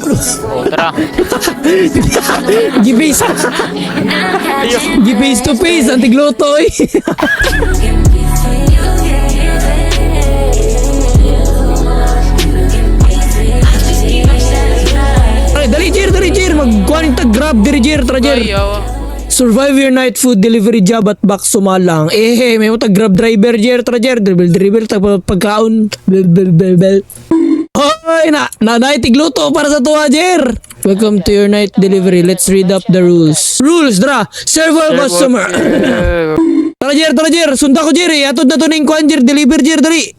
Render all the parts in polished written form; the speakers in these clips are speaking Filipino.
Oh, tara. Gibase. Gibase to face, antigluto eh. Ay, dali Jer, magkuhan yung grab diri Jer, tara Jer. Survive your night food delivery job at back sumalang. May mo grab driver Jer, tara Jer, dribble tag pagkaon. Bel. Hoy, tigluto para sa tuwa Jer. Welcome to your night delivery. Let's read up the rules. Rules, dra. Serve all customer. Tara Jer, sunda ko Jer. Atod na to ning kuan Jer, deliver Jer dali.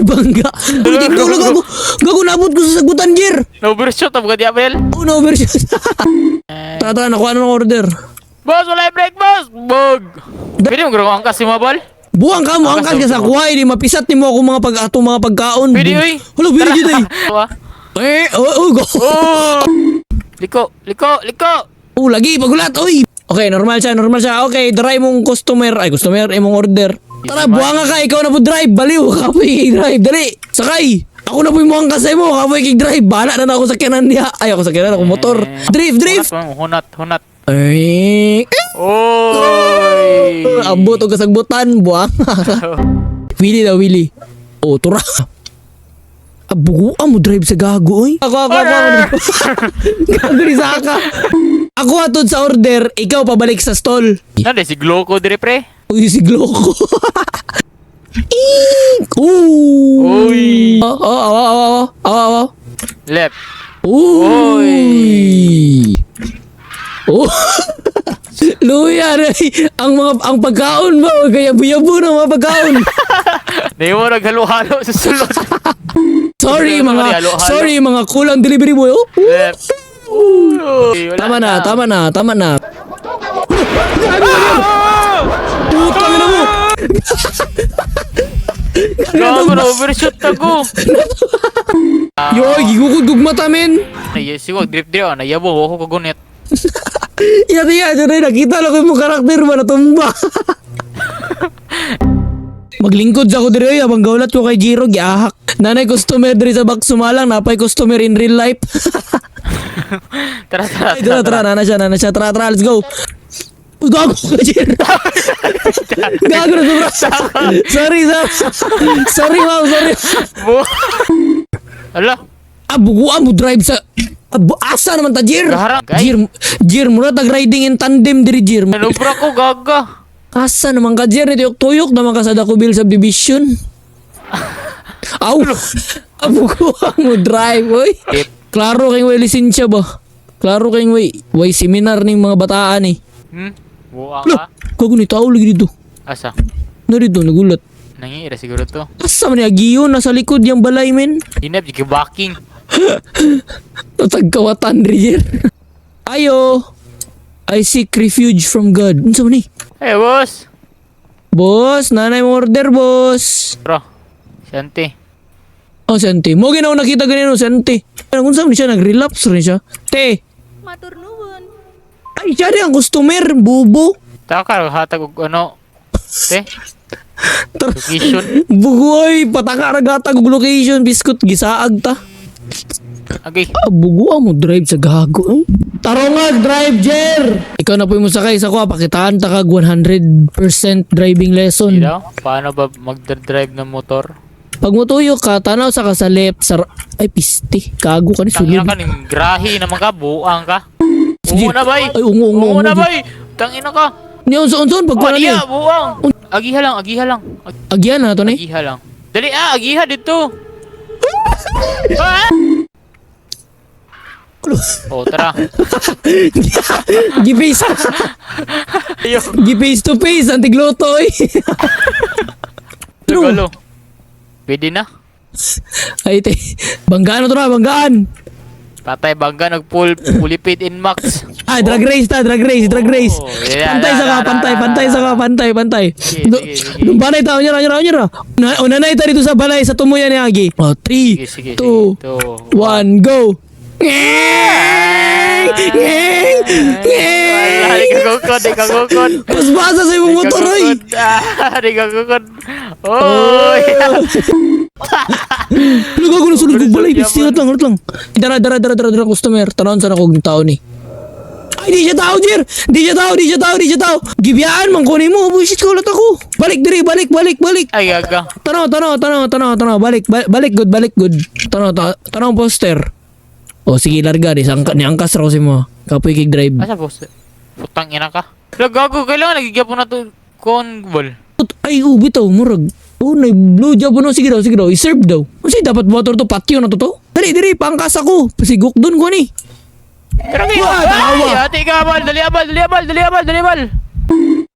Bangga. Uy, tulog ako. Gago nabot ko sa sagutan Jer. Na-overshot ang mga diabel. Oh, na-overshot. Tara, nakuha na ng order. Boss, wala yung break, boss. Bog. Pwede mo gawang angkas si Mabal? Buang ka mo, angkas ka sa kuhay. Di mapisat ni mo ako mga pagkaon. Pwede, uy. Hello, pwede dito go. Liko. Lagi, pagulat, uy. Okay, normal siya. Okay, drive mong customer, imong order. Tara, buang ka, ikaw na po drive. Baliw, kapoy drive, dali. Sakay. Ako na po yung mukhang kasay mo, kapoy drive. Bala na ako sa kanan niya. Ay, ako sa kanan, ako motor. Drift. Hunat. Ay. Oy. Abot o kasagbutan, buang. Willy. Oh, tura. Buguan mo drive sa gago, oy. Ako. Gago ni Saka. Ako atod sa order, ikaw pabalik sa stall. Nade, si Gloco dire, pre. Uy, si Gloco. Uy. Oh. Left. Uy. Oh. Luya, ang pagkaon mo, kaya buyabu ng mga pagkaon. Di mo naghalo-halo sa sulod. Sorry mga kulang delivery boy. Oh. Left. Tama na. Putang ina mo. Gago na overshoot ako. Yoy, gigukudug mata men. Siguro drip nayabo ako kagunit. Iya, nakita lang ko yung karakter ba natumba. Maglingkod sa ako diri abang gaulat ko kay Jiro giahak. Nanay customer diri sa back sumalang, napay customer in real life. Tara, nana siya. Tara, let's go. Gago ka, Jiro. Gago na sobra. Sorry, ma'am. Ala. Buguan mo drive sa asa naman ta Jir. Jir mura tag riding in tandem diri Jir. Nalubra ko gaga. Asa naman ka Jir tuyok naman ka sa Dacobil subdivision. Aw. Buguan mo drive oy. Klaro kay way lisensya ba? Klaro kay way seminar ning mga bataan eh. Buang ka. Kago ni tao lagi dito. Asa? Narito nagulat. Nangiira siguro to. Asa man ni agiyon nasa likod yang balay men. Hinap yung backing. Tatagkawatan rin. Ayo. I seek refuge from God. Ano sa ni? Hey, boss. Boss, nanay mo order, boss. Bro, Shanti. Oh, Shanti. Mo ginaw nakita ganyan, Shanti. Kung saan siya, nag-relapse rin siya. Te. Maturnuhon. Ay, siya rin ang customer, bubo. Taka, hatag og ano. Te? Location. Bugoy, pataka ragatag og location, biskut, gisaag ta. Okay. Buguan mo drive sa gago. Tarongag drive, Jer! Ikaw na po mo sakay sa kuha, pakitaan ta kag 100% driving lesson. Daw? Paano ba mag-drive ng motor? Pag motuyo ka, tanaw sa ka sa left, ay piste, kago ka ni Tangina sulod. ka ning grahi naman ka, buang ka. Sige. Ungo na bay. Ay, ungo. na bay. Tangina ka. Ni unson pag kuha niya. Buang. Agiha lang. Agyan na to ni. Agiha lang. Dali agiha dito. Oh, tara. Gi-face to face, antigluto eh. Tagalo. Pwede na. Ay, banggaan na to na, banggaan. Patay bangga nagpulipid in max. Drag race. Oh, yeah, Pantay. Sige. Nung balay tao niya. Unanay ta dito sa balay, sa tumuyan ni Agi. 3, 2, 1, go. Di kagukod. Mas basa sa imong motor, oy. Di kagukod. Oy. Lugago na sulod. kong balay, besti, hot lang. Dara, customer. Tanawin sana kong tao ni. Ay, di siya tao, Jer! Di siya tao! Gibiyaan, mangkunin mo. Buisit ko ulit ako. Balik, diri, balik. Ay, gaga. Tanaw. Balik, good. Tanaw, poster. O, sige, larga. Ni angkas raw si mo. Kapoy kig drive. Asa boss? Putang ina ka. Gago, kailangan nagigya po na to con ball. Ay, bitaw, murag. Na blue job no. Sige daw. I-serve daw. Kasi dapat motor to, patio na to. Dali, pangkas ako. Pasigok dun ko ni. Pero ngayon, Tawa. ay, ate ka, dali abal.